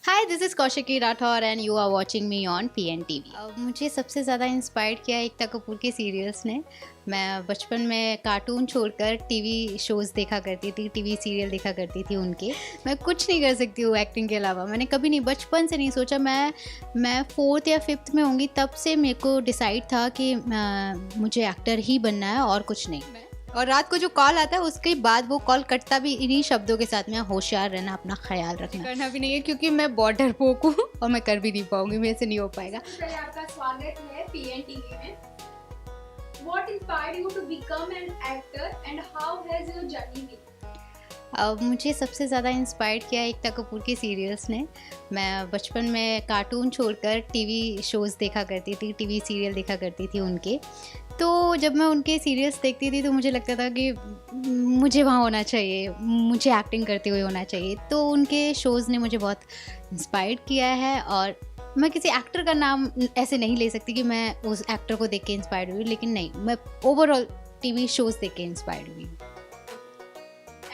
Hi, this is Kaushiki Rathore and you are watching me on PNTV। मुझे सबसे ज़्यादा inspire किया एकता कपूर के सीरियल्स ने। मैं बचपन में कार्टून छोड़कर टीवी शोज़ देखा करती थी, टीवी सीरियल देखा करती थी उनके। मैं कुछ नहीं कर सकती हूँ एक्टिंग के अलावा। मैंने कभी नहीं, बचपन से नहीं सोचा। मैं 4th या 5th में होंगी तब से मेरे को डिसाइड था कि मुझे एक्टर ही बनना है और कुछ नहीं। और रात को जो कॉल आता है उसके बाद वो कॉल कटता भी इन्हीं शब्दों के साथ में, होशियार रहना, अपना ख्याल रखना। करना भी नहीं है क्योंकि मैं बॉर्डर पोक हूँ और मैं कर भी नहीं पाऊंगी, मेरे से नहीं हो पाएगा। पहले आपका स्वागत है PNTV में। What inspired you to become an actor and how has your journey been? मुझे सबसे ज़्यादा इंस्पायर किया एकता कपूर के सीरियल्स ने। मैं बचपन में कार्टून छोड़कर टीवी शोज़ देखा करती थी, टीवी सीरियल देखा करती थी उनके। तो जब मैं उनके सीरियल्स देखती थी तो मुझे लगता था कि मुझे वहाँ होना चाहिए, मुझे एक्टिंग करते हुए होना चाहिए। तो उनके शोज़ ने मुझे बहुत इंस्पायर किया है। और मैं किसी एक्टर का नाम ऐसे नहीं ले सकती कि मैं उस एक्टर को देख के इंस्पायर्ड हुई, लेकिन नहीं, मैं ओवरऑल टीवी शोज़ देख के इंस्पायर्ड हुई।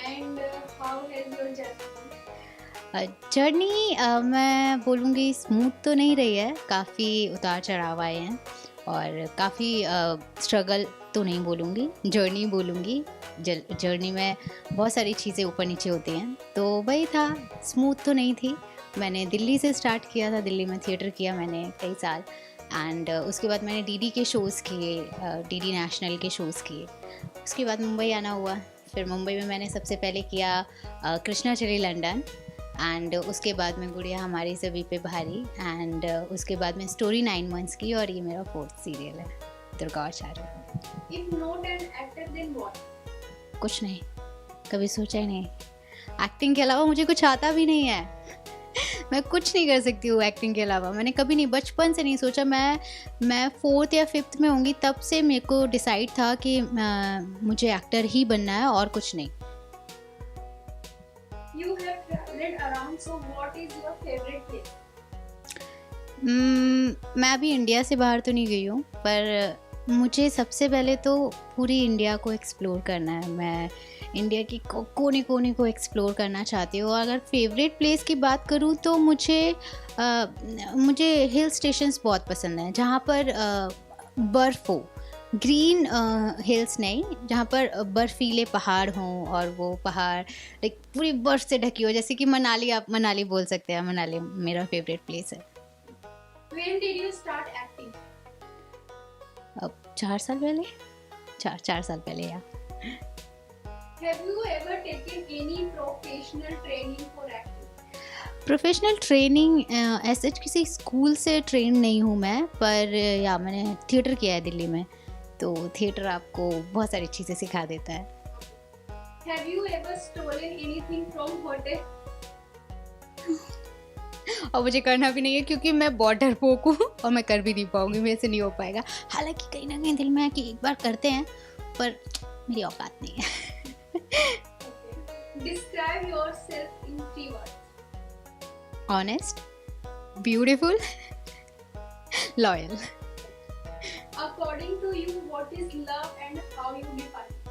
And how has your journey? Journey मैं बोलूँगी स्मूथ तो नहीं रही है, काफ़ी उतार चढ़ाव आए हैं और काफ़ी स्ट्रगल तो नहीं बोलूँगी, जर्नी बोलूँगी। जर्नी में बहुत सारी चीज़ें ऊपर नीचे होती हैं, तो वही था, स्मूथ तो नहीं थी। मैंने दिल्ली से स्टार्ट किया था, दिल्ली में थिएटर किया मैंने कई साल। एंड उसके बाद मैंने डीडी के शोज़ किए, डीडी नेशनल के शोज़ किए। उसके बाद मुंबई आना हुआ। फिर मुंबई में मैंने सबसे पहले किया कृष्णा चली लंदन। एंड उसके बाद में गुड़िया हमारी सभी पे भारी। एंड उसके बाद में स्टोरी 9 months की, और ये मेरा 4th सीरियल है, Durgacharya. If not an actor, then what? कुछ नहीं, कभी सोचा ही नहीं। एक्टिंग के अलावा मुझे कुछ आता भी नहीं है। मैं कुछ नहीं कर सकती हूँ एक्टिंग के अलावा। मैंने कभी नहीं, बचपन से नहीं सोचा। मैं 4th या 5th में होंगी तब से मेरे को डिसाइड था कि मुझे एक्टर ही बनना है और कुछ नहीं। You have traveled around, so what is your favorite place? मैं अभी इंडिया से बाहर तो नहीं गई हूँ, पर मुझे सबसे पहले तो पूरी इंडिया को एक्सप्लोर करना है। मैं इंडिया की कोने कोने को एक्सप्लोर करना चाहती हूँ। अगर फेवरेट प्लेस की बात करूँ तो मुझे हिल स्टेशंस बहुत पसंद हैं, जहाँ पर बर्फ़ हो, ग्रीन हिल्स नहीं, जहाँ पर बर्फीले पहाड़ हों और वो पहाड़ लाइक पूरी बर्फ़ से ढकी हो। जैसे कि मनाली, आप मनाली बोल सकते हैं। मनाली मेरा फेवरेट प्लेस है। When did you start acting? अब 4 साल पहले, 4 साल पहले या। Have you ever taken any professional training for acting? Professional training ऐसे किसी स्कूल से ट्रेन नहीं हूँ मैं, पर या मैंने थिएटर किया है दिल्ली में, तो थिएटर आपको बहुत सारी चीज़ें सिखा देता है। Have you ever stolen anything from hotel? और मुझे करना भी नहीं है क्योंकि मैं बॉर्डर पोक हूँ और मैं कर भी नहीं पाऊंगी, मेरे से नहीं हो पाएगा। हालांकि कहीं ना कहीं दिल में है कि एक बार करते हैं, पर मेरी औकात नहीं है। Describe yourself in 3 words. Honest, beautiful, loyal. According to you, what is love and how you define it?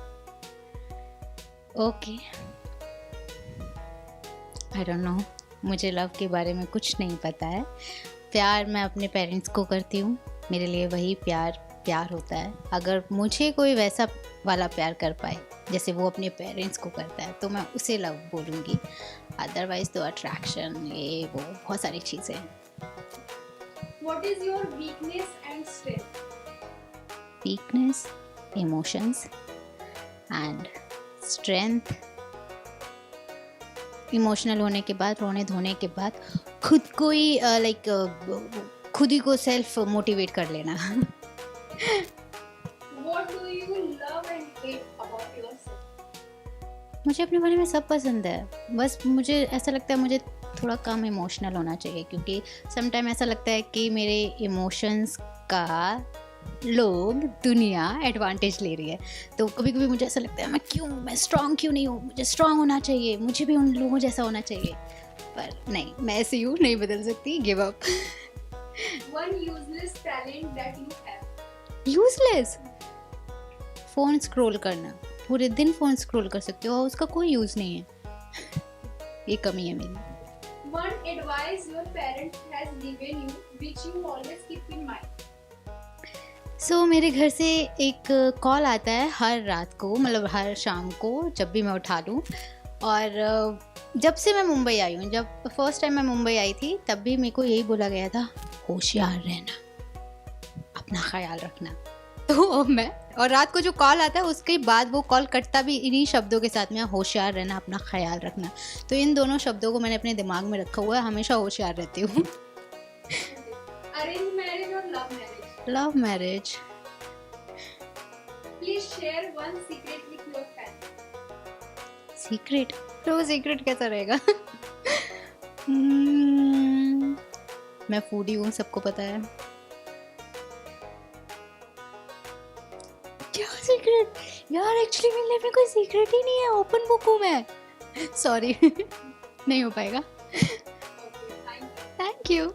Okay, I don't know, मुझे लव के बारे में कुछ नहीं पता है। प्यार मैं अपने पेरेंट्स को करती हूँ, मेरे लिए वही प्यार होता है। अगर मुझे कोई वैसा वाला प्यार कर पाए जैसे वो अपने पेरेंट्स को करता है, तो मैं उसे लव बोलूँगी। अदरवाइज़ तो अट्रैक्शन, ये वो बहुत सारी चीज़ें हैं। What is your weakness and strength? Weakness, emotions, and strength. Emotional होने के बाद, रोने धोने के बाद खुद को ही खुद ही को सेल्फ मोटिवेट कर लेना। What do you love and hate about yourself? मुझे अपने बारे में सब पसंद है, बस मुझे ऐसा लगता है मुझे थोड़ा कम इमोशनल होना चाहिए, क्योंकि समटाइम ऐसा लगता है कि मेरे इमोशंस का लोग, दुनिया एडवांटेज ले रही है। तो कभी कभी मुझे ऐसा लगता है मैं स्ट्रांग क्यों नहीं हूँ, मुझे स्ट्रांग होना चाहिए, मुझे भी उन लोगों जैसा होना चाहिए। पर नहीं, मैं ऐसी हूँ, नहीं बदल सकती, give up. One useless talent that you have. Useless, phone scroll करना, पूरे दिन फ़ोन स्क्रॉल कर सकते हो और उसका कोई यूज़ नहीं है। ये कमी है मेरी। One advice your parents has given you which you always keep in mind? सो मेरे घर से एक कॉल आता है हर रात को, मतलब हर शाम को जब भी मैं उठा लूँ। और जब से मैं मुंबई आई हूँ, जब फर्स्ट टाइम मैं मुंबई आई थी तब भी मेरे को यही बोला गया था, होशियार रहना, अपना ख्याल रखना। तो मैं, और रात को जो कॉल आता है उसके बाद वो कॉल कटता भी इन्हीं शब्दों के साथ में, होशियार रहना, अपना ख्याल रखना। तो इन दोनों शब्दों को मैंने अपने दिमाग में रखा हुआ है, हमेशा होशियार रहती हूँ। Arranged marriage or love marriage? Love marriage. Please share one secret with your family. Secret? तो वो सीक्रेट कैसा रहेगा? मैं फूडी हूँ, सबको पता है। क्या सीक्रेट यार? एक्चुअली मेरे लाइफ में कोई सीक्रेट ही नहीं है, ओपन बुक हूँ मैं। सॉरी, नहीं हो पाएगा। Okay, thank you. Thank you.